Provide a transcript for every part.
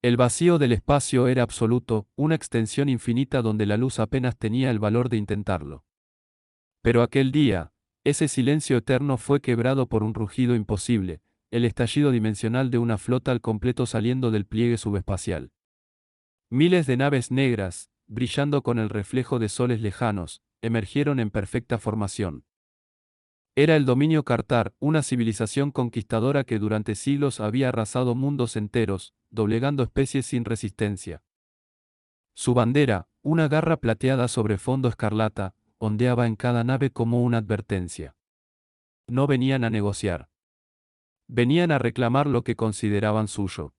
El vacío del espacio era absoluto, una extensión infinita donde la luz apenas tenía el valor de intentarlo. Pero aquel día, ese silencio eterno fue quebrado por un rugido imposible, el estallido dimensional de una flota al completo saliendo del pliegue subespacial. Miles de naves negras, brillando con el reflejo de soles lejanos, emergieron en perfecta formación. Era el dominio Kartar, una civilización conquistadora que durante siglos había arrasado mundos enteros, doblegando especies sin resistencia. Su bandera, una garra plateada sobre fondo escarlata, ondeaba en cada nave como una advertencia. No venían a negociar. Venían a reclamar lo que consideraban suyo.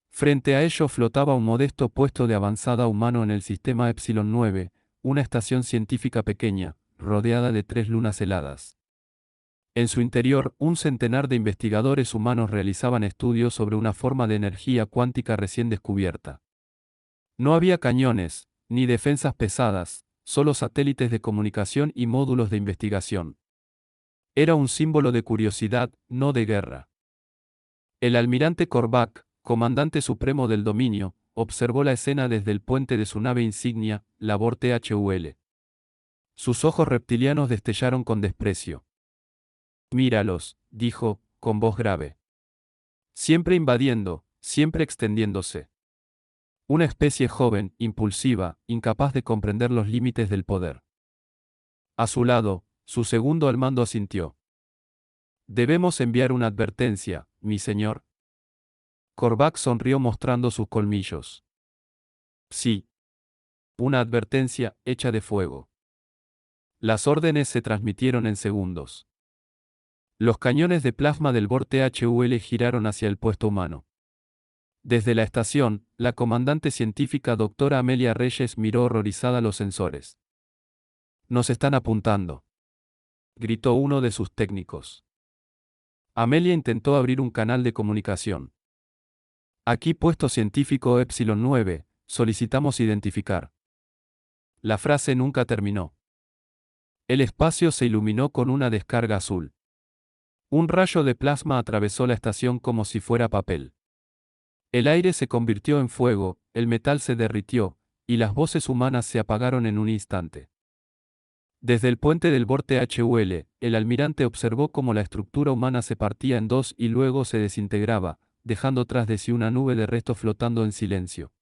Frente a ello flotaba un modesto puesto de avanzada humano en el sistema Epsilon 9, una estación científica pequeña, rodeada de 3 lunas heladas. En su interior, un centenar de investigadores humanos realizaban estudios sobre una forma de energía cuántica recién descubierta. No había cañones, ni defensas pesadas, solo satélites de comunicación y módulos de investigación. Era un símbolo de curiosidad, no de guerra. El almirante Korvac, comandante supremo del dominio, observó la escena desde el puente de su nave insignia, Labor THUL. Sus ojos reptilianos destellaron con desprecio. Míralos, dijo, con voz grave. Siempre invadiendo, siempre extendiéndose. Una especie joven, impulsiva, incapaz de comprender los límites del poder. A su lado, su segundo al mando asintió. Debemos enviar una advertencia, mi señor. Korvac sonrió mostrando sus colmillos. Sí. Una advertencia, hecha de fuego. Las órdenes se transmitieron en segundos. Los cañones de plasma del Bor THUL giraron hacia el puesto humano. Desde la estación, la comandante científica doctora Amelia Reyes miró horrorizada los sensores. Nos están apuntando, gritó uno de sus técnicos. Amelia intentó abrir un canal de comunicación. Aquí puesto científico Epsilon 9, solicitamos identificar. La frase nunca terminó. El espacio se iluminó con una descarga azul. Un rayo de plasma atravesó la estación como si fuera papel. El aire se convirtió en fuego, el metal se derritió, y las voces humanas se apagaron en un instante. Desde el puente del Bor THUL, el almirante observó cómo la estructura humana se partía en dos y luego se desintegraba, dejando tras de sí una nube de restos flotando en silencio.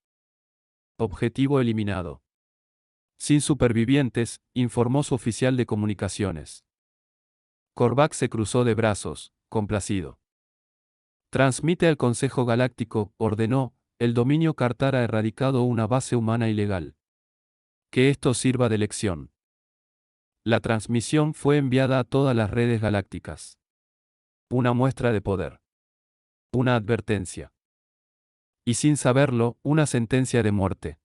Objetivo eliminado. Sin supervivientes, informó su oficial de comunicaciones. Korvac se cruzó de brazos, complacido. Transmite al Consejo Galáctico, ordenó, el dominio Kartar ha erradicado una base humana ilegal. Que esto sirva de lección. La transmisión fue enviada a todas las redes galácticas. Una muestra de poder. Una advertencia. Y sin saberlo, una sentencia de muerte.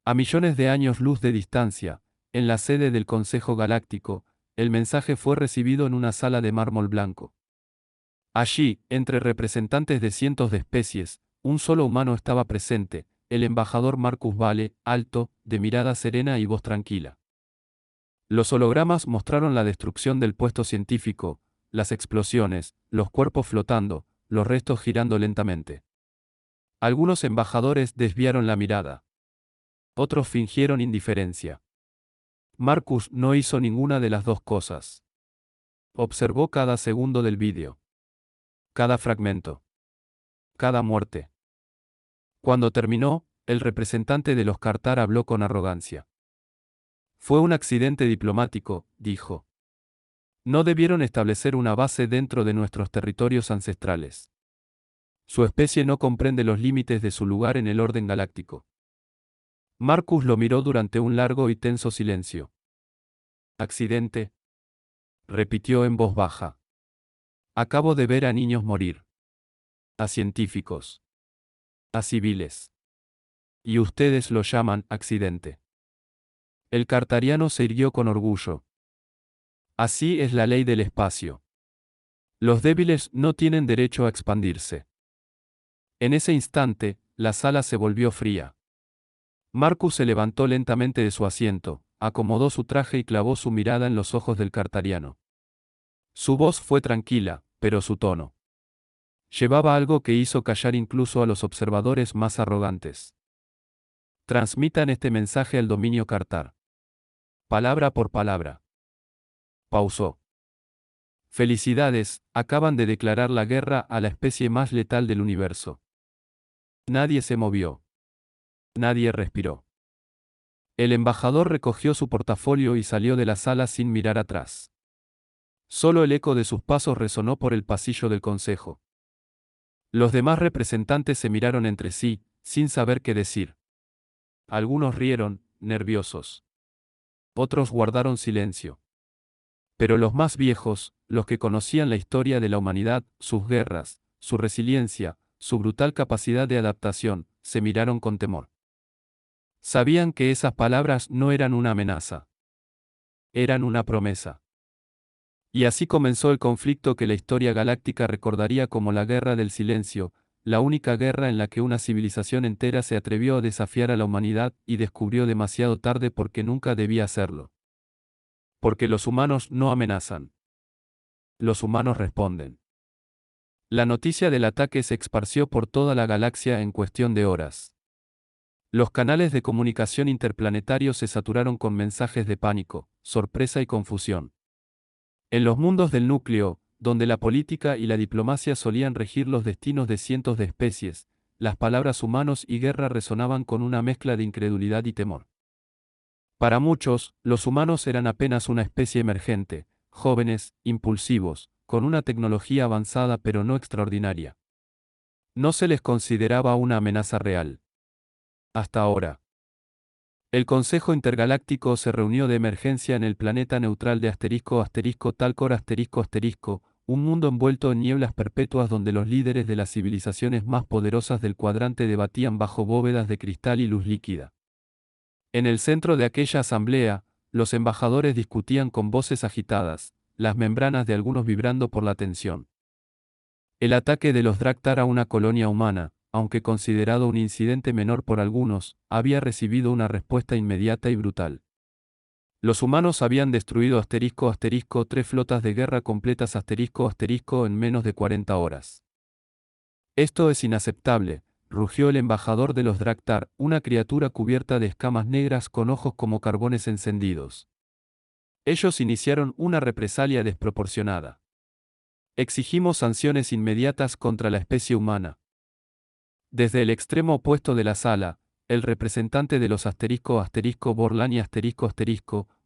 A millones de años luz de distancia, en la sede del Consejo Galáctico, el mensaje fue recibido en una sala de mármol blanco. Allí, entre representantes de cientos de especies, un solo humano estaba presente, el embajador Marcus Vale, alto, de mirada serena y voz tranquila. Los hologramas mostraron la destrucción del puesto científico, las explosiones, los cuerpos flotando, los restos girando lentamente. Algunos embajadores desviaron la mirada. Otros fingieron indiferencia. Marcus no hizo ninguna de las dos cosas. Observó cada segundo del vídeo. Cada fragmento. Cada muerte. Cuando terminó, el representante de los Kartar habló con arrogancia. Fue un accidente diplomático, dijo. No debieron establecer una base dentro de nuestros territorios ancestrales. Su especie no comprende los límites de su lugar en el orden galáctico. Marcus lo miró durante un largo y tenso silencio. ¿Accidente? Repitió en voz baja. Acabo de ver a niños morir. A científicos. A civiles. Y ustedes lo llaman accidente. El kartariano se irguió con orgullo. Así es la ley del espacio. Los débiles no tienen derecho a expandirse. En ese instante, la sala se volvió fría. Marcus se levantó lentamente de su asiento, acomodó su traje y clavó su mirada en los ojos del kartariano. Su voz fue tranquila, pero su tono. Llevaba algo que hizo callar incluso a los observadores más arrogantes. Transmitan este mensaje al dominio Kartar. Palabra por palabra. Pausó. Felicidades, acaban de declarar la guerra a la especie más letal del universo. Nadie se movió. Nadie respiró. El embajador recogió su portafolio y salió de la sala sin mirar atrás. Solo el eco de sus pasos resonó por el pasillo del consejo. Los demás representantes se miraron entre sí, sin saber qué decir. Algunos rieron, nerviosos. Otros guardaron silencio. Pero los más viejos, los que conocían la historia de la humanidad, sus guerras, su resiliencia, su brutal capacidad de adaptación, se miraron con temor. Sabían que esas palabras no eran una amenaza. Eran una promesa. Y así comenzó el conflicto que la historia galáctica recordaría como la Guerra del Silencio, la única guerra en la que una civilización entera se atrevió a desafiar a la humanidad y descubrió demasiado tarde porque nunca debía hacerlo. Porque los humanos no amenazan. Los humanos responden. La noticia del ataque se esparció por toda la galaxia en cuestión de horas. Los canales de comunicación interplanetarios se saturaron con mensajes de pánico, sorpresa y confusión. En los mundos del núcleo, donde la política y la diplomacia solían regir los destinos de cientos de especies, las palabras humanos y guerra resonaban con una mezcla de incredulidad y temor. Para muchos, los humanos eran apenas una especie emergente, jóvenes, impulsivos, con una tecnología avanzada pero no extraordinaria. No se les consideraba una amenaza real. Hasta ahora. El Consejo Intergaláctico se reunió de emergencia en el planeta neutral de Talcor un mundo envuelto en nieblas perpetuas donde los líderes de las civilizaciones más poderosas del cuadrante debatían bajo bóvedas de cristal y luz líquida. En el centro de aquella asamblea, los embajadores discutían con voces agitadas, las membranas de algunos vibrando por la tensión. El ataque de los Draktar a una colonia humana, aunque considerado un incidente menor por algunos, había recibido una respuesta inmediata y brutal. Los humanos habían destruido tres flotas de guerra completas en menos de 40 horas. Esto es inaceptable, rugió el embajador de los Draktar, una criatura cubierta de escamas negras con ojos como carbones encendidos. Ellos iniciaron una represalia desproporcionada. Exigimos sanciones inmediatas contra la especie humana. Desde el extremo opuesto de la sala, el representante de los Borlani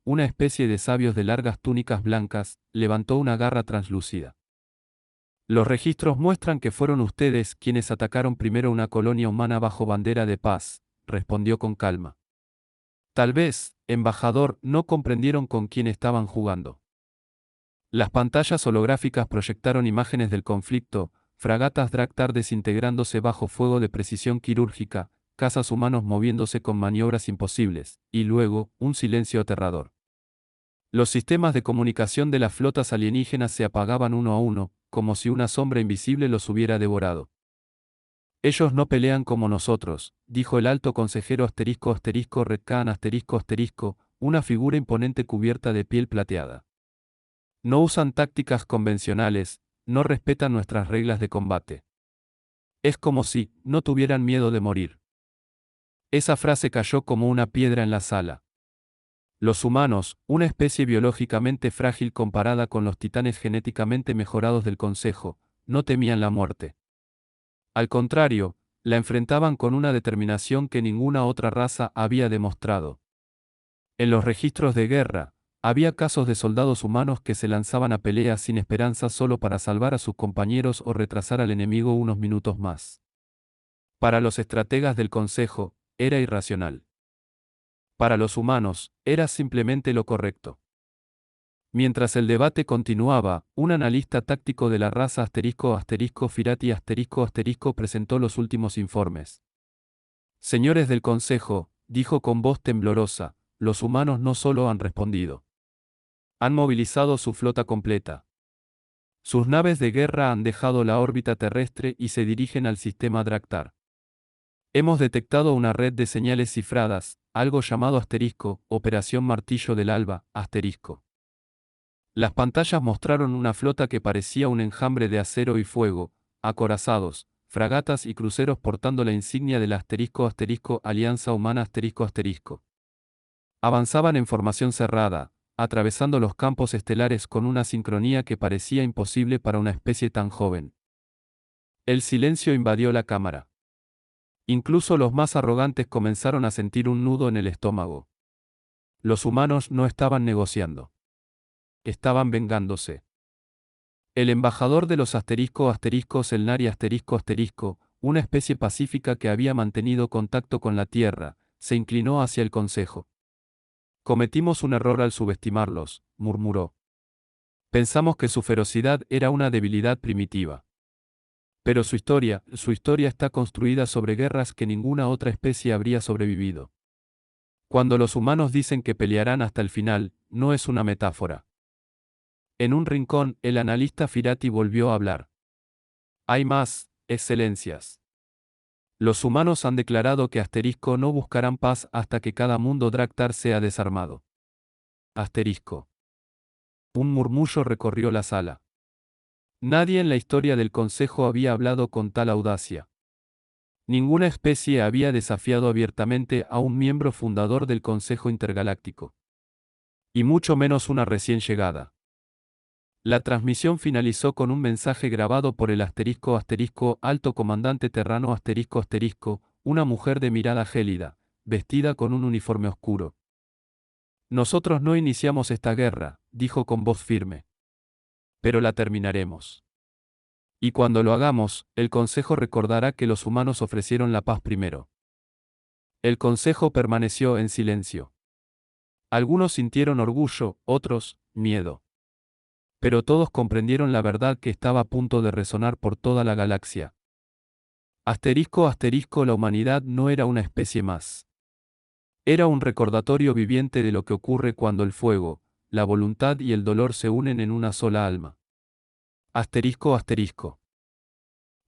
una especie de sabios de largas túnicas blancas, levantó una garra translúcida. Los registros muestran que fueron ustedes quienes atacaron primero una colonia humana bajo bandera de paz, respondió con calma. Tal vez, embajador, no comprendieron con quién estaban jugando. Las pantallas holográficas proyectaron imágenes del conflicto, fragatas Draktar desintegrándose bajo fuego de precisión quirúrgica, cazas humanos moviéndose con maniobras imposibles, y luego, un silencio aterrador. Los sistemas de comunicación de las flotas alienígenas se apagaban uno a uno, como si una sombra invisible los hubiera devorado. Ellos no pelean como nosotros, dijo el alto consejero Red Khan una figura imponente cubierta de piel plateada. No usan tácticas convencionales, no respetan nuestras reglas de combate. Es como si no tuvieran miedo de morir. Esa frase cayó como una piedra en la sala. Los humanos, una especie biológicamente frágil comparada con los titanes genéticamente mejorados del Consejo, no temían la muerte. Al contrario, la enfrentaban con una determinación que ninguna otra raza había demostrado. En los registros de guerra, había casos de soldados humanos que se lanzaban a peleas sin esperanza solo para salvar a sus compañeros o retrasar al enemigo unos minutos más. Para los estrategas del Consejo, era irracional. Para los humanos, era simplemente lo correcto. Mientras el debate continuaba, un analista táctico de la raza Firati presentó los últimos informes. Señores del Consejo, dijo con voz temblorosa, los humanos no solo han respondido. Han movilizado su flota completa. Sus naves de guerra han dejado la órbita terrestre y se dirigen al sistema Draktar. Hemos detectado una red de señales cifradas, algo llamado Operación Martillo del Alba, Las pantallas mostraron una flota que parecía un enjambre de acero y fuego, acorazados, fragatas y cruceros portando la insignia del Alianza Humana ***. Avanzaban en formación cerrada, atravesando los campos estelares con una sincronía que parecía imposible para una especie tan joven. El silencio invadió la cámara. Incluso los más arrogantes comenzaron a sentir un nudo en el estómago. Los humanos no estaban negociando. Estaban vengándose. El embajador de los Selnari una especie pacífica que había mantenido contacto con la Tierra, se inclinó hacia el Consejo. Cometimos un error al subestimarlos, murmuró. Pensamos que su ferocidad era una debilidad primitiva. Pero su historia está construida sobre guerras que ninguna otra especie habría sobrevivido. Cuando los humanos dicen que pelearán hasta el final, no es una metáfora. En un rincón, el analista Firati volvió a hablar. Hay más, excelencias. Los humanos han declarado que no buscarán paz hasta que cada mundo Draktar sea desarmado. Un murmullo recorrió la sala. Nadie en la historia del Consejo había hablado con tal audacia. Ninguna especie había desafiado abiertamente a un miembro fundador del Consejo Intergaláctico. Y mucho menos una recién llegada. La transmisión finalizó con un mensaje grabado por el alto comandante terrano una mujer de mirada gélida, vestida con un uniforme oscuro. Nosotros no iniciamos esta guerra, dijo con voz firme. Pero la terminaremos. Y cuando lo hagamos, el Consejo recordará que los humanos ofrecieron la paz primero. El Consejo permaneció en silencio. Algunos sintieron orgullo, otros, miedo. Pero todos comprendieron la verdad que estaba a punto de resonar por toda la galaxia. La humanidad no era una especie más. Era un recordatorio viviente de lo que ocurre cuando el fuego, la voluntad y el dolor se unen en una sola alma.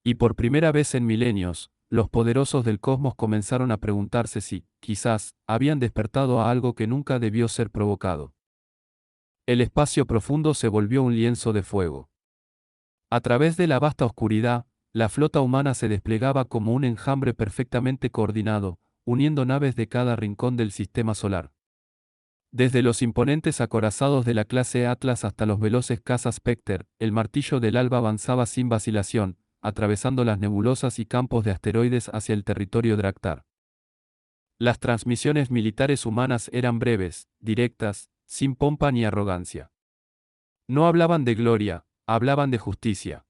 Y por primera vez en milenios, los poderosos del cosmos comenzaron a preguntarse si, quizás, habían despertado a algo que nunca debió ser provocado. El espacio profundo se volvió un lienzo de fuego. A través de la vasta oscuridad, la flota humana se desplegaba como un enjambre perfectamente coordinado, uniendo naves de cada rincón del sistema solar. Desde los imponentes acorazados de la clase Atlas hasta los veloces cazas Spectre, el martillo del alba avanzaba sin vacilación, atravesando las nebulosas y campos de asteroides hacia el territorio Draktar. Las transmisiones militares humanas eran breves, directas, sin pompa ni arrogancia. No hablaban de gloria, hablaban de justicia.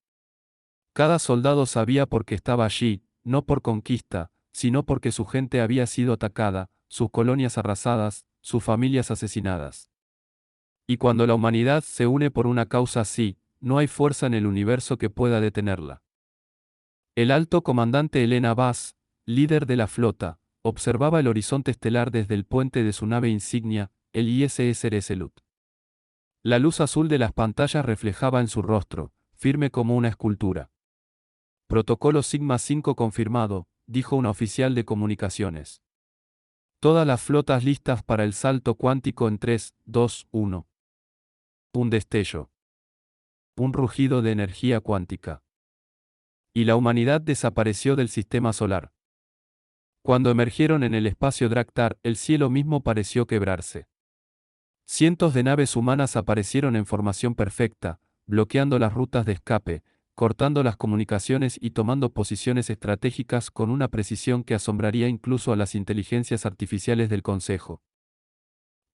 Cada soldado sabía por qué estaba allí, no por conquista, sino porque su gente había sido atacada, sus colonias arrasadas, sus familias asesinadas. Y cuando la humanidad se une por una causa así, no hay fuerza en el universo que pueda detenerla. El alto comandante Elena Bass, líder de la flota, observaba el horizonte estelar desde el puente de su nave insignia, el ISS Resolute. La luz azul de las pantallas reflejaba en su rostro, firme como una escultura. Protocolo Sigma 5 confirmado, dijo un oficial de comunicaciones. Todas las flotas listas para el salto cuántico en 3, 2, 1. Un destello. Un rugido de energía cuántica. Y la humanidad desapareció del sistema solar. Cuando emergieron en el espacio Draktar, el cielo mismo pareció quebrarse. Cientos de naves humanas aparecieron en formación perfecta, bloqueando las rutas de escape, cortando las comunicaciones y tomando posiciones estratégicas con una precisión que asombraría incluso a las inteligencias artificiales del Consejo.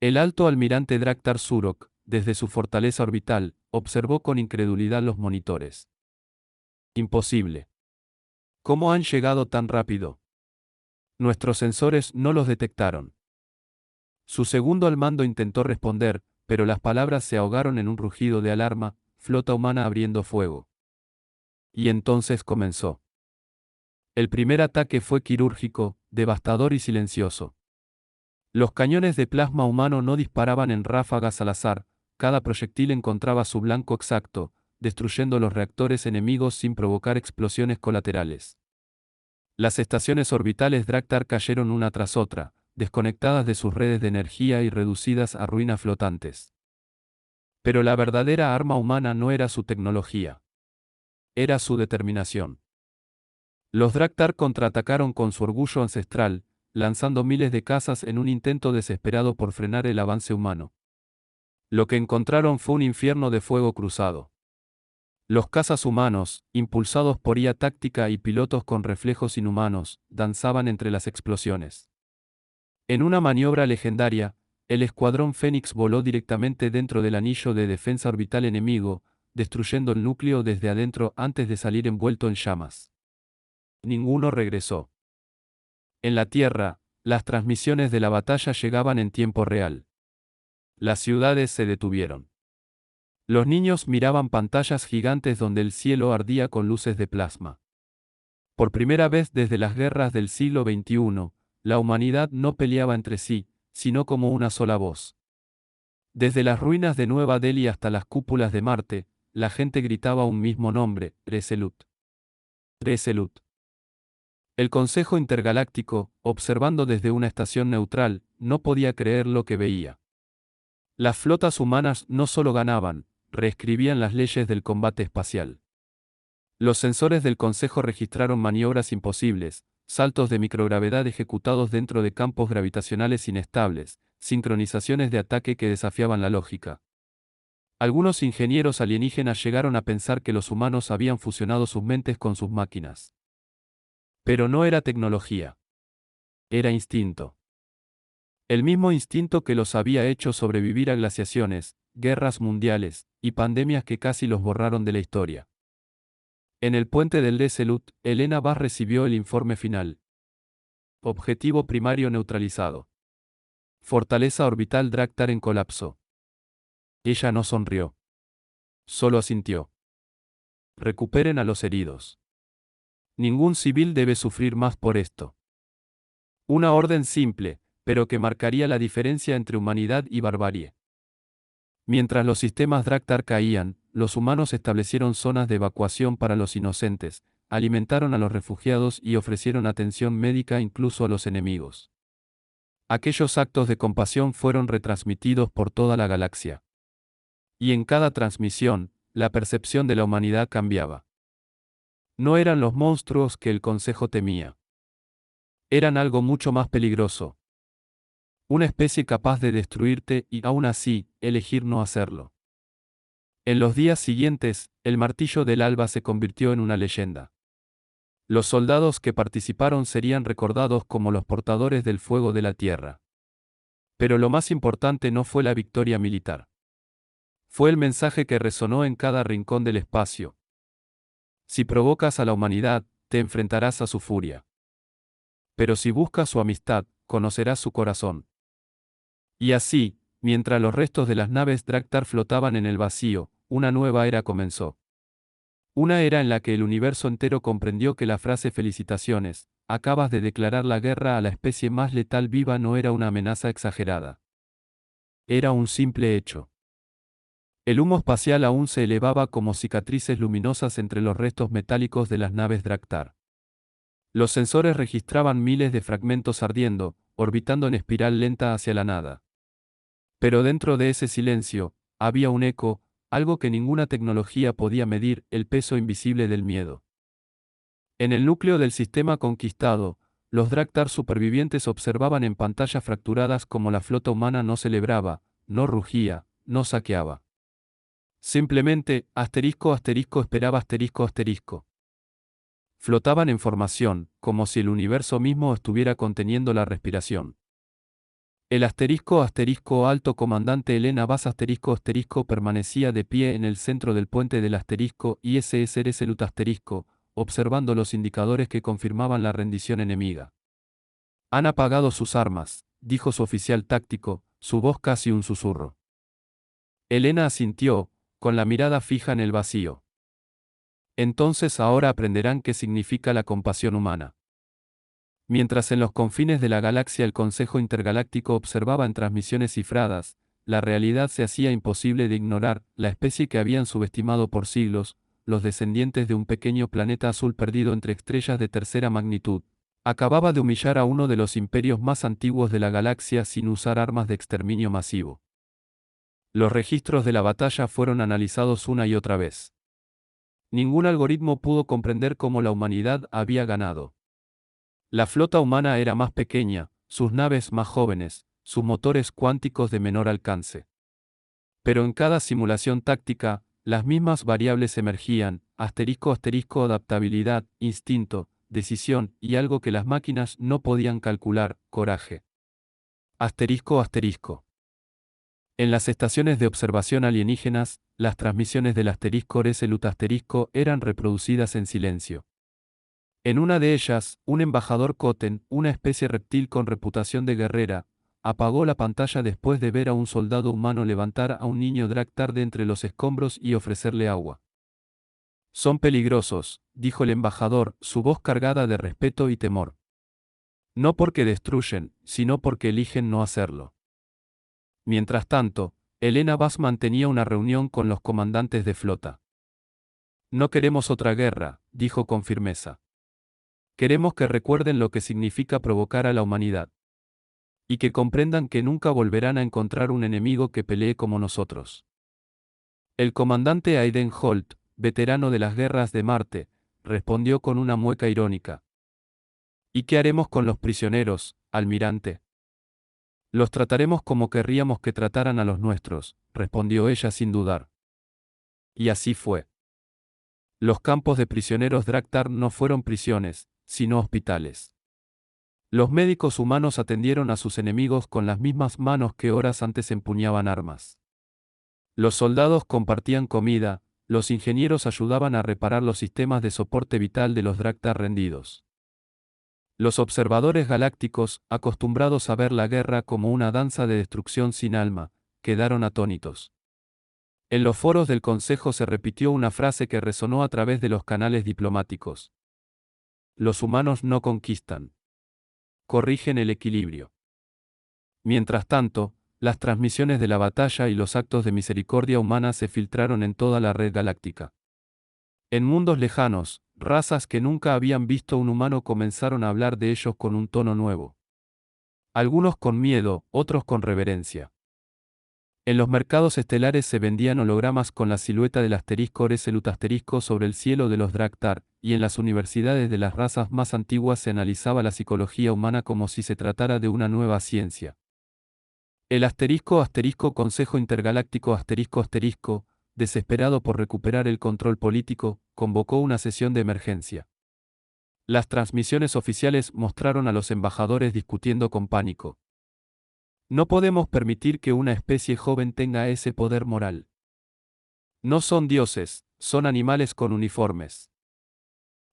El alto almirante Draktar Surok, desde su fortaleza orbital, observó con incredulidad los monitores. Imposible. ¿Cómo han llegado tan rápido? Nuestros sensores no los detectaron. Su segundo al mando intentó responder, pero las palabras se ahogaron en un rugido de alarma, flota humana abriendo fuego. Y entonces comenzó. El primer ataque fue quirúrgico, devastador y silencioso. Los cañones de plasma humano no disparaban en ráfagas al azar, cada proyectil encontraba su blanco exacto, destruyendo los reactores enemigos sin provocar explosiones colaterales. Las estaciones orbitales Draktar cayeron una tras otra, desconectadas de sus redes de energía y reducidas a ruinas flotantes. Pero la verdadera arma humana no era su tecnología. era su determinación. Los Draktar contraatacaron con su orgullo ancestral, lanzando miles de cazas en un intento desesperado por frenar el avance humano. Lo que encontraron fue un infierno de fuego cruzado. Los cazas humanos, impulsados por IA táctica y pilotos con reflejos inhumanos, danzaban entre las explosiones. En una maniobra legendaria, el escuadrón Fénix voló directamente dentro del anillo de defensa orbital enemigo, destruyendo el núcleo desde adentro antes de salir envuelto en llamas. Ninguno regresó. En la Tierra, las transmisiones de la batalla llegaban en tiempo real. Las ciudades se detuvieron. Los niños miraban pantallas gigantes donde el cielo ardía con luces de plasma. Por primera vez desde las guerras del siglo XXI, la humanidad no peleaba entre sí, sino como una sola voz. Desde las ruinas de Nueva Delhi hasta las cúpulas de Marte, la gente gritaba un mismo nombre: Reselut. Reselut. El Consejo Intergaláctico, observando desde una estación neutral, no podía creer lo que veía. Las flotas humanas no solo ganaban, reescribían las leyes del combate espacial. Los sensores del Consejo registraron maniobras imposibles, saltos de microgravedad ejecutados dentro de campos gravitacionales inestables, sincronizaciones de ataque que desafiaban la lógica. Algunos ingenieros alienígenas llegaron a pensar que los humanos habían fusionado sus mentes con sus máquinas. Pero no era tecnología. Era instinto. El mismo instinto que los había hecho sobrevivir a glaciaciones, guerras mundiales, y pandemias que casi los borraron de la historia. En el puente del Reselut, Elena Bass recibió el informe final. Objetivo primario neutralizado. Fortaleza orbital Draktar en colapso. Ella no sonrió. Solo asintió. Recuperen a los heridos. Ningún civil debe sufrir más por esto. Una orden simple, pero que marcaría la diferencia entre humanidad y barbarie. Mientras los sistemas Draktar caían, los humanos establecieron zonas de evacuación para los inocentes, alimentaron a los refugiados y ofrecieron atención médica incluso a los enemigos. Aquellos actos de compasión fueron retransmitidos por toda la galaxia. Y en cada transmisión, la percepción de la humanidad cambiaba. No eran los monstruos que el Consejo temía. Eran algo mucho más peligroso. Una especie capaz de destruirte y, aún así, elegir no hacerlo. En los días siguientes, el martillo del alba se convirtió en una leyenda. Los soldados que participaron serían recordados como los portadores del fuego de la tierra. Pero lo más importante no fue la victoria militar. Fue el mensaje que resonó en cada rincón del espacio. Si provocas a la humanidad, te enfrentarás a su furia. Pero si buscas su amistad, conocerás su corazón. Y así, mientras los restos de las naves Draktar flotaban en el vacío, una nueva era comenzó. Una era en la que el universo entero comprendió que la frase «felicitaciones, acabas de declarar la guerra a la especie más letal viva» no era una amenaza exagerada. Era un simple hecho. El humo espacial aún se elevaba como cicatrices luminosas entre los restos metálicos de las naves Draktar. Los sensores registraban miles de fragmentos ardiendo, orbitando en espiral lenta hacia la nada. Pero dentro de ese silencio, había un eco, algo que ninguna tecnología podía medir: el peso invisible del miedo. En el núcleo del sistema conquistado, los Draktar supervivientes observaban en pantallas fracturadas cómo la flota humana no celebraba, no rugía, no saqueaba. Simplemente, esperaba ***. Flotaban en formación, como si el universo mismo estuviera conteniendo la respiración. El ***alto comandante Elena Bass permanecía de pie en el centro del puente del ISS Reselut observando los indicadores que confirmaban la rendición enemiga. Han apagado sus armas, dijo su oficial táctico, su voz casi un susurro. Elena asintió, con la mirada fija en el vacío. Entonces ahora aprenderán qué significa la compasión humana. Mientras en los confines de la galaxia el Consejo Intergaláctico observaba en transmisiones cifradas, la realidad se hacía imposible de ignorar: la especie que habían subestimado por siglos, los descendientes de un pequeño planeta azul perdido entre estrellas de tercera magnitud, acababa de humillar a uno de los imperios más antiguos de la galaxia sin usar armas de exterminio masivo. Los registros de la batalla fueron analizados una y otra vez. Ningún algoritmo pudo comprender cómo la humanidad había ganado. La flota humana era más pequeña, sus naves más jóvenes, sus motores cuánticos de menor alcance. Pero en cada simulación táctica, las mismas variables emergían, adaptabilidad, instinto, decisión y algo que las máquinas no podían calcular, coraje. Asterisco. En las estaciones de observación alienígenas, las transmisiones del asterisco Resolute asterisco eran reproducidas en silencio. En una de ellas, un embajador Koten, una especie reptil con reputación de guerrera, apagó la pantalla después de ver a un soldado humano levantar a un niño Draktar de entre los escombros y ofrecerle agua. Son peligrosos, dijo el embajador, su voz cargada de respeto y temor. No porque destruyen, sino porque eligen no hacerlo. Mientras tanto, Elena Bass mantenía una reunión con los comandantes de flota. No queremos otra guerra, dijo con firmeza. Queremos que recuerden lo que significa provocar a la humanidad. Y que comprendan que nunca volverán a encontrar un enemigo que pelee como nosotros. El comandante Aiden Holt, veterano de las guerras de Marte, respondió con una mueca irónica. ¿Y qué haremos con los prisioneros, almirante? Los trataremos como querríamos que trataran a los nuestros, respondió ella sin dudar. Y así fue. Los campos de prisioneros Draktar no fueron prisiones, sino hospitales. Los médicos humanos atendieron a sus enemigos con las mismas manos que horas antes empuñaban armas. Los soldados compartían comida, los ingenieros ayudaban a reparar los sistemas de soporte vital de los Draktar rendidos. Los observadores galácticos, acostumbrados a ver la guerra como una danza de destrucción sin alma, quedaron atónitos. En los foros del Consejo se repitió una frase que resonó a través de los canales diplomáticos. Los humanos no conquistan. Corrigen el equilibrio. Mientras tanto, las transmisiones de la batalla y los actos de misericordia humana se filtraron en toda la red galáctica. En mundos lejanos, razas que nunca habían visto un humano comenzaron a hablar de ellos con un tono nuevo. Algunos con miedo, otros con reverencia. En los mercados estelares se vendían hologramas con la silueta del asterisco Resolute asterisco sobre el cielo de los Draktar, y en las universidades de las razas más antiguas se analizaba la psicología humana como si se tratara de una nueva ciencia. El Consejo Intergaláctico desesperado por recuperar el control político, convocó una sesión de emergencia. Las transmisiones oficiales mostraron a los embajadores discutiendo con pánico. No podemos permitir que una especie joven tenga ese poder moral. No son dioses, son animales con uniformes.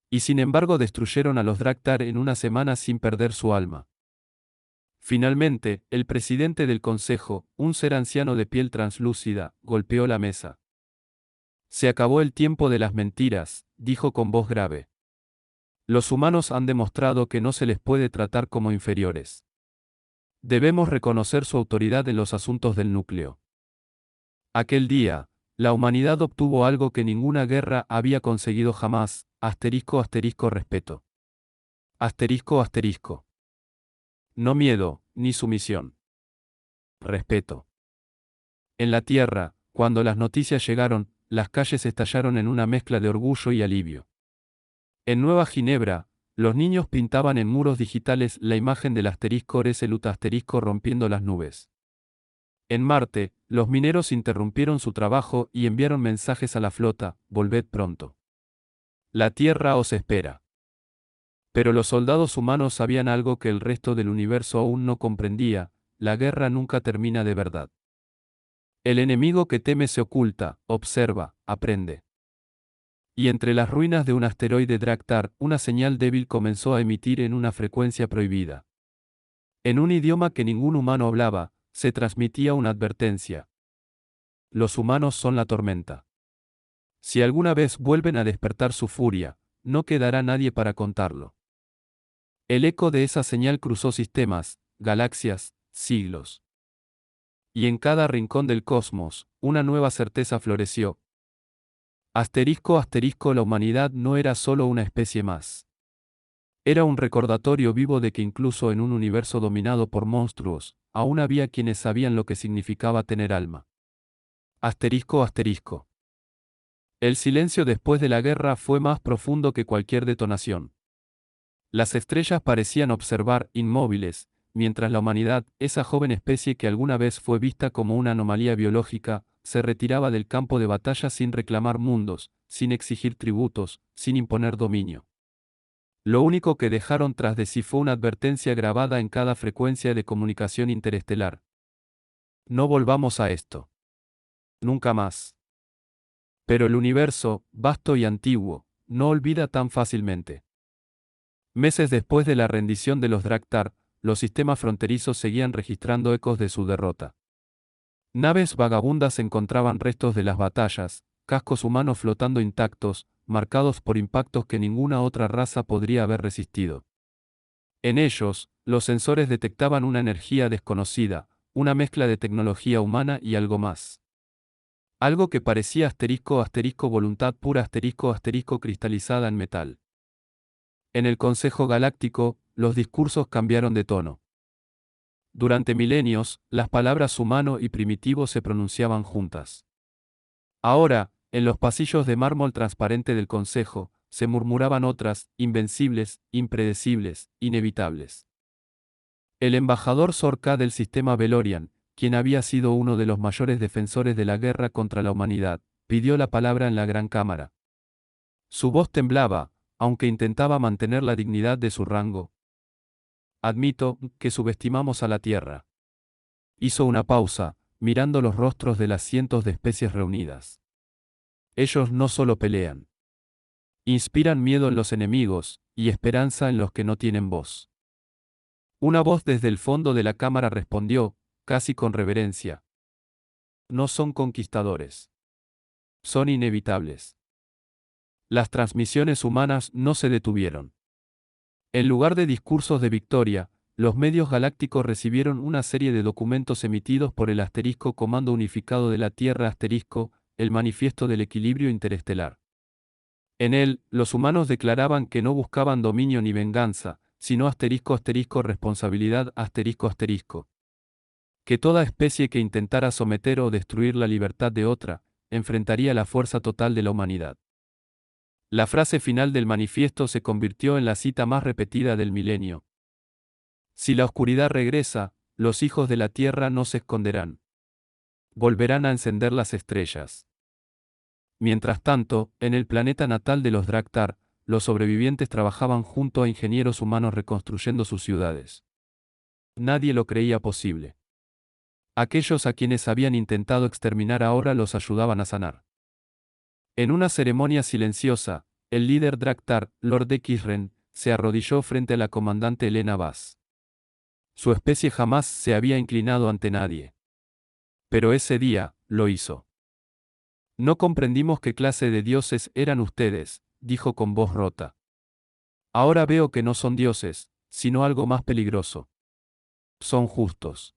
Y sin embargo destruyeron a los Draktar en una semana sin perder su alma. Finalmente, el presidente del consejo, un ser anciano de piel translúcida, golpeó la mesa. Se acabó el tiempo de las mentiras, dijo con voz grave. Los humanos han demostrado que no se les puede tratar como inferiores. Debemos reconocer su autoridad en los asuntos del núcleo. Aquel día, la humanidad obtuvo algo que ninguna guerra había conseguido jamás, respeto. Asterisco. No miedo, ni sumisión. Respeto. En la Tierra, cuando las noticias llegaron, las calles estallaron en una mezcla de orgullo y alivio. En Nueva Ginebra, los niños pintaban en muros digitales la imagen del asterisco Resolute asterisco rompiendo las nubes. En Marte, los mineros interrumpieron su trabajo y enviaron mensajes a la flota, volved pronto. La Tierra os espera. Pero los soldados humanos sabían algo que el resto del universo aún no comprendía: la guerra nunca termina de verdad. El enemigo que teme se oculta, observa, aprende. Y entre las ruinas de un asteroide Draktar, una señal débil comenzó a emitir en una frecuencia prohibida. En un idioma que ningún humano hablaba, se transmitía una advertencia. Los humanos son la tormenta. Si alguna vez vuelven a despertar su furia, no quedará nadie para contarlo. El eco de esa señal cruzó sistemas, galaxias, siglos. Y en cada rincón del cosmos, una nueva certeza floreció. La humanidad no era solo una especie más. Era un recordatorio vivo de que incluso en un universo dominado por monstruos, aún había quienes sabían lo que significaba tener alma. Asterisco. El silencio después de la guerra fue más profundo que cualquier detonación. Las estrellas parecían observar, inmóviles, mientras la humanidad, esa joven especie que alguna vez fue vista como una anomalía biológica, se retiraba del campo de batalla sin reclamar mundos, sin exigir tributos, sin imponer dominio. Lo único que dejaron tras de sí fue una advertencia grabada en cada frecuencia de comunicación interestelar. No volvamos a esto. Nunca más. Pero el universo, vasto y antiguo, no olvida tan fácilmente. Meses después de la rendición de los Draktar, los sistemas fronterizos seguían registrando ecos de su derrota. Naves vagabundas encontraban restos de las batallas, cascos humanos flotando intactos, marcados por impactos que ninguna otra raza podría haber resistido. En ellos, los sensores detectaban una energía desconocida, una mezcla de tecnología humana y algo más. Algo que parecía voluntad pura cristalizada en metal. En el Consejo Galáctico, los discursos cambiaron de tono. Durante milenios, las palabras humano y primitivo se pronunciaban juntas. Ahora, en los pasillos de mármol transparente del Consejo, se murmuraban otras, invencibles, impredecibles, inevitables. El embajador Sorka del sistema Velorian, quien había sido uno de los mayores defensores de la guerra contra la humanidad, pidió la palabra en la Gran Cámara. Su voz temblaba, aunque intentaba mantener la dignidad de su rango. Admito que subestimamos a la Tierra. Hizo una pausa, mirando los rostros de las cientos de especies reunidas. Ellos no solo pelean. Inspiran miedo en los enemigos, y esperanza en los que no tienen voz. Una voz desde el fondo de la cámara respondió, casi con reverencia. No son conquistadores. Son inevitables. Las transmisiones humanas no se detuvieron. En lugar de discursos de victoria, los medios galácticos recibieron una serie de documentos emitidos por el Comando Unificado de la Tierra el Manifiesto del Equilibrio Interestelar. En él, los humanos declaraban que no buscaban dominio ni venganza, sino responsabilidad que toda especie que intentara someter o destruir la libertad de otra, enfrentaría la fuerza total de la humanidad. La frase final del manifiesto se convirtió en la cita más repetida del milenio. Si la oscuridad regresa, los hijos de la tierra no se esconderán. Volverán a encender las estrellas. Mientras tanto, en el planeta natal de los Draktar, los sobrevivientes trabajaban junto a ingenieros humanos reconstruyendo sus ciudades. Nadie lo creía posible. Aquellos a quienes habían intentado exterminar ahora los ayudaban a sanar. En una ceremonia silenciosa, el líder Draktar, Lord X-Ren, se arrodilló frente a la comandante Elena Bass. Su especie jamás se había inclinado ante nadie. Pero ese día, lo hizo. No comprendimos qué clase de dioses eran ustedes, dijo con voz rota. Ahora veo que no son dioses, sino algo más peligroso. Son justos.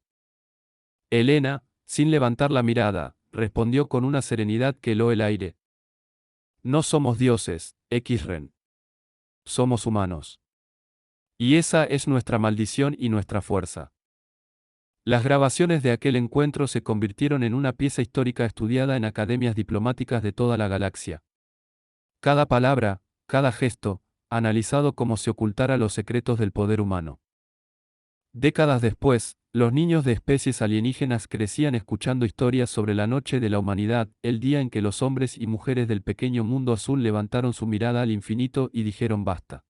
Elena, sin levantar la mirada, respondió con una serenidad que heló el aire. No somos dioses, X-Ren. Somos humanos. Y esa es nuestra maldición y nuestra fuerza. Las grabaciones de aquel encuentro se convirtieron en una pieza histórica estudiada en academias diplomáticas de toda la galaxia. Cada palabra, cada gesto, analizado como si ocultara los secretos del poder humano. Décadas después, los niños de especies alienígenas crecían escuchando historias sobre la noche de la humanidad, el día en que los hombres y mujeres del pequeño mundo azul levantaron su mirada al infinito y dijeron basta.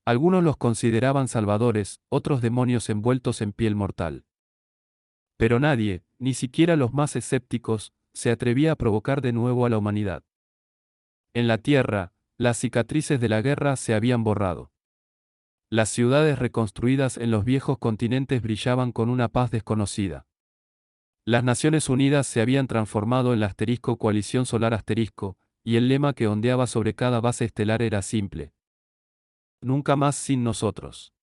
Algunos los consideraban salvadores, otros demonios envueltos en piel mortal. Pero nadie, ni siquiera los más escépticos, se atrevía a provocar de nuevo a la humanidad. En la Tierra, las cicatrices de la guerra se habían borrado. Las ciudades reconstruidas en los viejos continentes brillaban con una paz desconocida. Las Naciones Unidas se habían transformado en la Coalición Solar y el lema que ondeaba sobre cada base estelar era simple. Nunca más sin nosotros.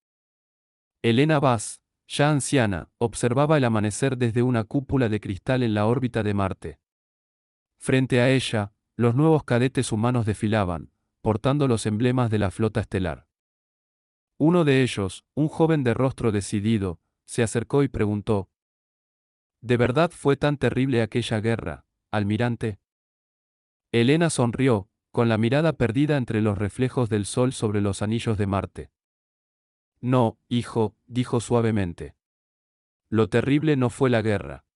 Elena Bass, ya anciana, observaba el amanecer desde una cúpula de cristal en la órbita de Marte. Frente a ella, los nuevos cadetes humanos desfilaban, portando los emblemas de la flota estelar. Uno de ellos, un joven de rostro decidido, se acercó y preguntó: ¿De verdad fue tan terrible aquella guerra, almirante? Helena sonrió, con la mirada perdida entre los reflejos del sol sobre los anillos de Marte. No, hijo, dijo suavemente. Lo terrible no fue la guerra.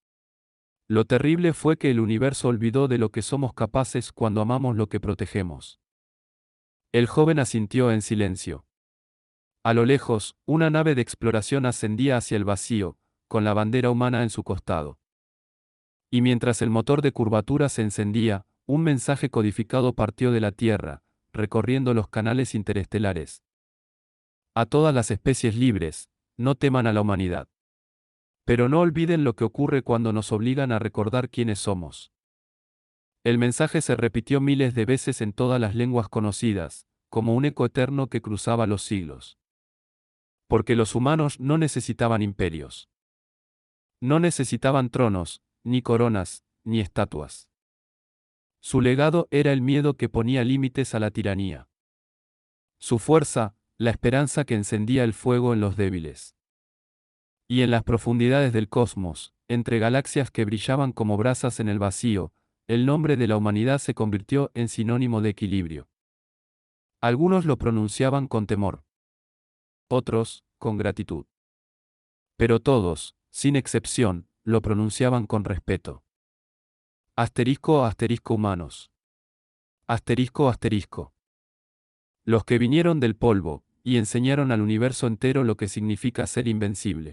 Lo terrible fue que el universo olvidó de lo que somos capaces cuando amamos lo que protegemos. El joven asintió en silencio. A lo lejos, una nave de exploración ascendía hacia el vacío, con la bandera humana en su costado. Y mientras el motor de curvatura se encendía, un mensaje codificado partió de la Tierra, recorriendo los canales interestelares. A todas las especies libres, no teman a la humanidad. Pero no olviden lo que ocurre cuando nos obligan a recordar quiénes somos. El mensaje se repitió miles de veces en todas las lenguas conocidas, como un eco eterno que cruzaba los siglos. Porque los humanos no necesitaban imperios. No necesitaban tronos, ni coronas, ni estatuas. Su legado era el miedo que ponía límites a la tiranía. Su fuerza, la esperanza que encendía el fuego en los débiles. Y en las profundidades del cosmos, entre galaxias que brillaban como brasas en el vacío, el nombre de la humanidad se convirtió en sinónimo de equilibrio. Algunos lo pronunciaban con temor. Otros, con gratitud. Pero todos, sin excepción, lo pronunciaban con respeto. Asterisco asterisco humanos. Asterisco asterisco. Los que vinieron del polvo, y enseñaron al universo entero lo que significa ser invencible.